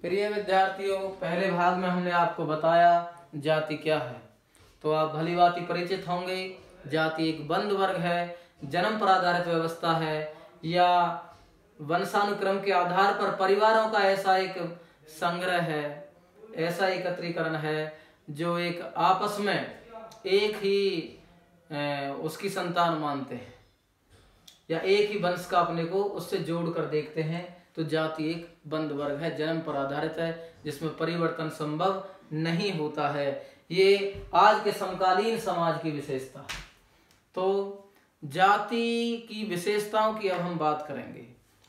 प्रिय विद्यार्थियों, पहले भाग में हमने आपको बताया जाति क्या है, तो आप भली भांति परिचित होंगे। जाति एक बंद वर्ग है, जन्म पर आधारित व्यवस्था है या वंशानुक्रम के आधार पर परिवारों का ऐसा एक संग्रह है, ऐसा एकत्रीकरण है जो एक आपस में एक ही उसकी संतान मानते हैं या एक ही वंश का अपने को उससे जोड़ कर देखते हैं। तो जाति एक बंद वर्ग है, जन्म पर आधारित है, जिसमें परिवर्तन संभव नहीं होता है। ये आज के समकालीन समाज की विशेषता है। तो जाति की विशेषताओं की अब हम बात करेंगे।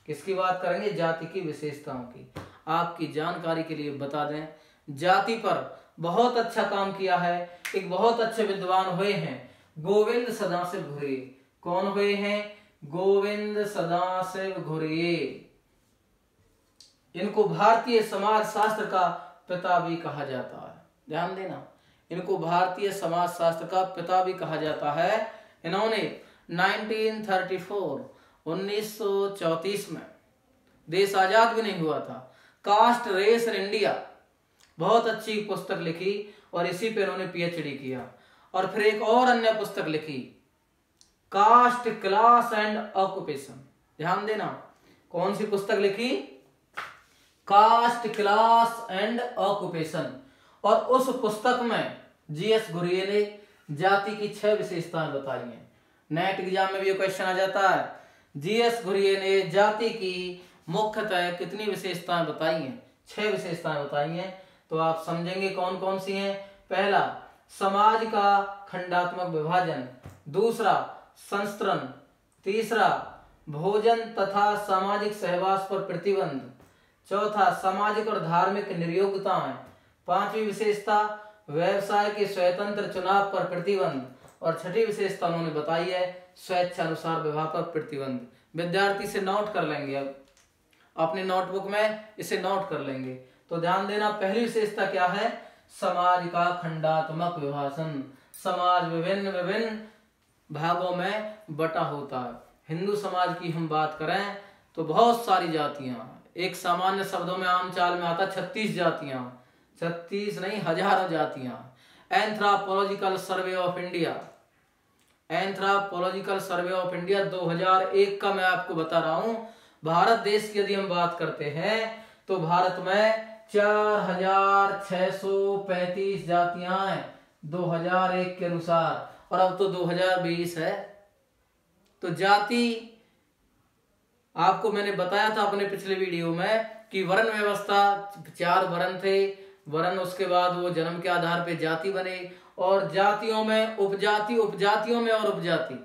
किसकी बात करेंगे? जाति की विशेषताओं की। आपकी जानकारी के लिए बता दें, जाति पर बहुत अच्छा काम किया है, एक बहुत अच्छे विद्वान हुए हैं गोविंद सदाशिव घुरे। कौन हुए हैं? गोविंद सदाशिव घुरे। इनको भारतीय समाज शास्त्र का पिता भी कहा जाता है। ध्यान देना, इनको भारतीय समाज शास्त्र का पिता भी कहा जाता है। इन्होंने 1934 में, देश आजाद भी नहीं हुआ था, कास्ट रेस इन इंडिया बहुत अच्छी पुस्तक लिखी और इसी पे उन्होंने पीएचडी किया। और फिर एक और अन्य पुस्तक लिखी, कास्ट क्लास एंड ऑक्यूपेशन। ध्यान देना, कौन सी पुस्तक लिखी? Caste class and occupation. और उस पुस्तक में जीएस घुरिये ने जाति की 6 विशेषताएं बताई हैं। नेट एग्जाम में भी ये क्वेश्चन आ जाता है, जीएस घुरिये ने जाति की मुख्यतः कितनी विशेषताएं बताई हैं? 6 विशेषताएं बताई हैं। तो आप समझेंगे कौन कौन सी हैं। पहला, समाज का खंडात्मक विभाजन। दूसरा, संस्तरण। तीसरा, भोजन तथा सामाजिक सहवास पर प्रतिबंध। चौथा, सामाजिक और धार्मिक निर्योग्यताएं। पांचवी विशेषता, व्यवसाय के स्वतंत्र चुनाव पर प्रतिबंध। और छठी विशेषता उन्होंने बताई है, स्वेच्छा अनुसार विवाह पर प्रतिबंध। विद्यार्थी से नोट कर लेंगे, अब अपने नोटबुक में इसे नोट कर लेंगे। तो ध्यान देना, पहली विशेषता क्या है? समाज का खंडात्मक विभाजन। समाज विभिन्न विभिन्न भागों में बटा होता है। हिंदू समाज की हम बात करें तो बहुत सारी जातियां, एक सामान्य शब्दों में आम चाल में आता 36 जातियां, 36 नहीं, हजारों जातियां। Anthropological survey of India, anthropological survey of India 2001 का मैं आपको बता रहा हूं। भारत देश की यदि हम बात करते हैं तो भारत में 4635 जातियां हैं 2001 के अनुसार, और अब तो 2020 है। तो जाति, आपको मैंने बताया था अपने पिछले वीडियो में कि वर्ण व्यवस्था 4 वर्ण थे। वर्ण, उसके बाद वो जन्म के आधार पे जाति बने, और जातियों में उपजाति, उपजातियों में और उपजाति।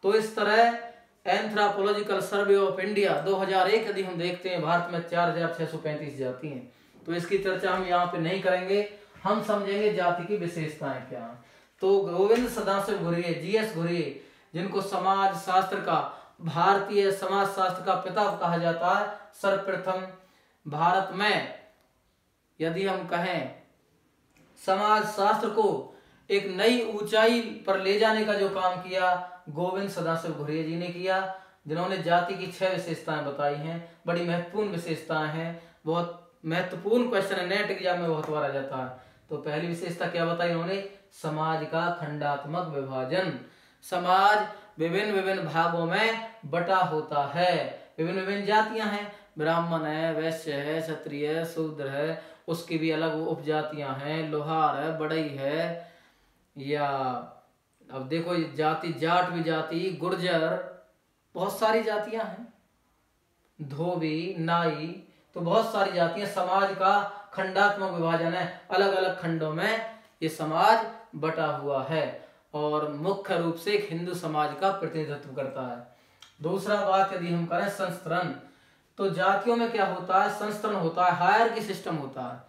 तो इस तरह एंथ्रोपोलॉजिकल सर्वे ऑफ इंडिया 2001 यदि हम देखते हैं, भारत में 4635 जाति हैं। तो इसकी चर्चा हम यहाँ पे नहीं करेंगे, हम समझेंगे जाति की विशेषताएं क्या हैं। तो गोविंद सदाशिव घुरिये, जीएस घुरिये, जिनको समाज शास्त्र का, भारतीय समाज शास्त्र का पिता कहा जाता है, सर्वप्रथम भारत में यदि हम कहें समाज शास्त्र को एक नई ऊंचाई पर ले जाने का जो काम किया, गोविंद सदाशिव घुरिये जी ने किया, जिन्होंने जाति की 6 विशेषताएं बताई हैं। बड़ी महत्वपूर्ण विशेषताएं हैं, बहुत महत्वपूर्ण क्वेश्चन है, नेट एग्जाम में बहुत बार आ जाता है। तो पहली विशेषता क्या बताई उन्होंने? समाज का खंडात्मक विभाजन। समाज विभिन्न विभिन्न भागों में बटा होता है, विभिन्न विभिन्न जातियां हैं, ब्राह्मण है, वैश्य है, क्षत्रिय है, शूद्र है, उसकी भी अलग उपजातियां हैं, लोहार है, बढ़ई है, या अब देखो जाति, जाट भी जाति, गुर्जर, बहुत सारी जातियां हैं, धोबी, नाई, तो बहुत सारी जातियां। समाज का खंडात्मक विभाजन है, अलग अलग खंडों में ये समाज बटा हुआ है और मुख्य रूप से एक हिंदू समाज का प्रतिनिधित्व करता है। दूसरा बात यदि हम करें संस्तरण, तो जातियों में क्या होता है? संस्तरण होता है, हायरार्की सिस्टम होता है,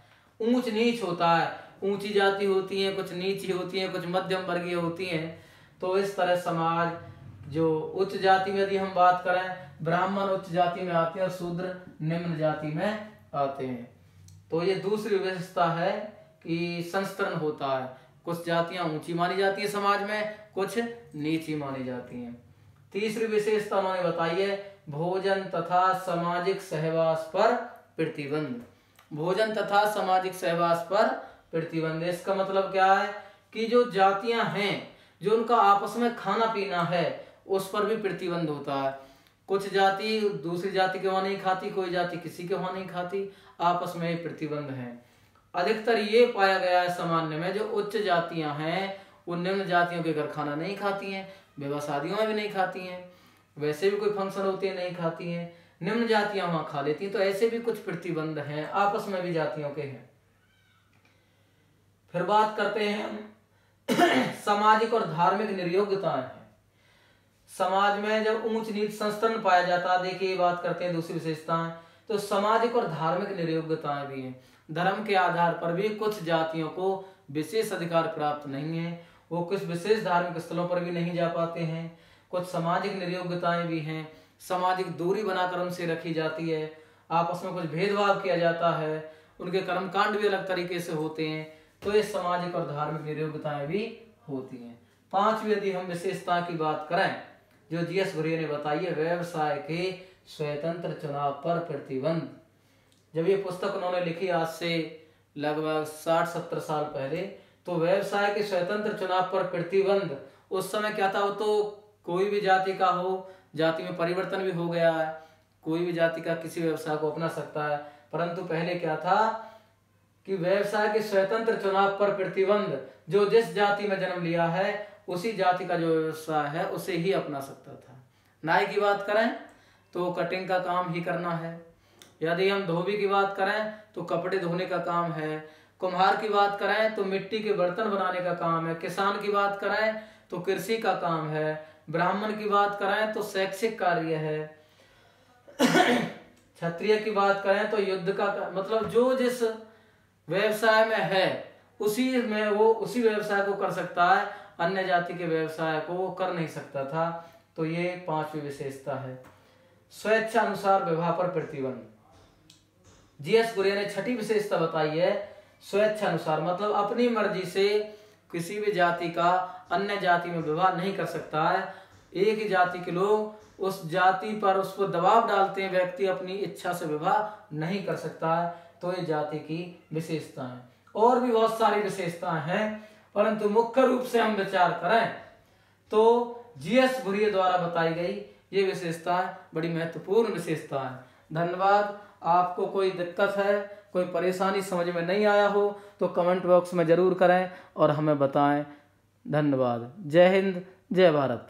ऊंच नीच होता है। ऊंची जाति होती है, कुछ नीची होती है, कुछ मध्यम वर्गीय होती हैं। तो इस तरह समाज, जो उच्च जाति में यदि हम बात करें, ब्राह्मण उच्च जाति में आते हैं और शूद्र निम्न जाति में आते हैं। तो ये दूसरी विशेषता है कि संस्तरण होता है, कुछ जातियां ऊंची मानी जाती है समाज में, कुछ नीची मानी जाती हैं। तीसरी विशेषता उन्होंने बताई है, भोजन तथा सामाजिक सहवास पर प्रतिबंध। भोजन तथा सामाजिक सहवास पर प्रतिबंध। इसका मतलब क्या है कि जो जातियां हैं, जो उनका आपस में खाना पीना है, उस पर भी प्रतिबंध होता है। कुछ जाति दूसरी जाति के वहां नहीं खाती, कोई जाति किसी के वहां नहीं खाती, आपस में प्रतिबंध है। अधिकतर ये पाया गया है सामान्य में, जो उच्च जातियां हैं वो निम्न जातियों के घर खाना नहीं खाती हैं, विवाह शादियों में भी नहीं खाती हैं, वैसे भी कोई फंक्शन होते हैं नहीं खाती हैं, निम्न जातियां वहां खा लेती हैं। तो ऐसे भी कुछ प्रतिबंध हैं, आपस में भी जातियों के हैं। फिर बात करते हैं हम सामाजिक और धार्मिक निर्योग्यताएं हैं। समाज में जब ऊंच नीच संस्करण पाया जाता है, देखिए बात करते हैं दूसरी विशेषताएं, तो सामाजिक और धार्मिक निर्योग्यताएं भी हैं। धर्म के आधार पर भी कुछ जातियों को विशेष अधिकार प्राप्त नहीं है, वो कुछ विशेष धार्मिक स्थलों पर भी नहीं जा पाते हैं। कुछ सामाजिक निर्योग्यताएं भी हैं, सामाजिक दूरी बनाकर उनसे रखी जाती है, आपस में कुछ भेदभाव किया जाता है, उनके कर्मकांड भी अलग तरीके से होते हैं। तो ये सामाजिक और धार्मिक निर्योग्यताएं भी होती हैं। पांचवी यदि हम विशेषता की बात करें जो जीएस घुरिये ने बताई है, व्यवसाय के स्वतंत्र चुनाव पर प्रतिबंध। जब ये पुस्तक उन्होंने लिखी आज से लगभग 60-70 साल पहले, तो व्यवसाय के स्वतंत्र चुनाव पर प्रतिबंध उस समय क्या था, वो तो कोई भी जाति का हो, जाति में परिवर्तन भी हो गया है, कोई भी जाति का किसी व्यवसाय को अपना सकता है, परंतु पहले क्या था कि व्यवसाय के स्वतंत्र चुनाव पर प्रतिबंध, जो जिस जाति में जन्म लिया है उसी जाति का जो व्यवसाय है उसे ही अपना सकता था। नाई की बात करें तो कटिंग का काम ही करना है, यदि हम धोबी की बात करें तो कपड़े धोने का काम है, कुम्हार की बात करें तो मिट्टी के बर्तन बनाने का काम है, किसान की बात करें तो कृषि का काम है, ब्राह्मण की बात करें तो शैक्षिक कार्य है, क्षत्रिय की बात करें तो युद्ध का, मतलब जो जिस व्यवसाय में है उसी में वो उसी व्यवसाय को कर सकता है, अन्य जाति के व्यवसाय को वो कर नहीं सकता था। तो ये पांचवी विशेषता है। स्वेच्छा अनुसार विवाह पर प्रतिबंध। जीएस घुरिये ने छठी विशेषता बताई है, स्वेच्छा अनुसार, मतलब अपनी मर्जी से किसी भी जाति का अन्य जाति में विवाह नहीं कर सकता है। एक ही जाति के लोग उस जाति पर उस पर दबाव डालते हैं, व्यक्ति अपनी इच्छा से विवाह नहीं कर सकता है। तो ये जाति की विशेषता है। और भी बहुत सारी विशेषताएं हैं, परंतु मुख्य रूप से हम विचार करें तो जीएस घुरिये द्वारा बताई गई ये विशेषताएं बड़ी महत्वपूर्ण विशेषता है। धन्यवाद। आपको कोई दिक्कत है, कोई परेशानी समझ में नहीं आया हो तो कमेंट बॉक्स में जरूर करें और हमें बताएं। धन्यवाद। जय हिंद, जय भारत।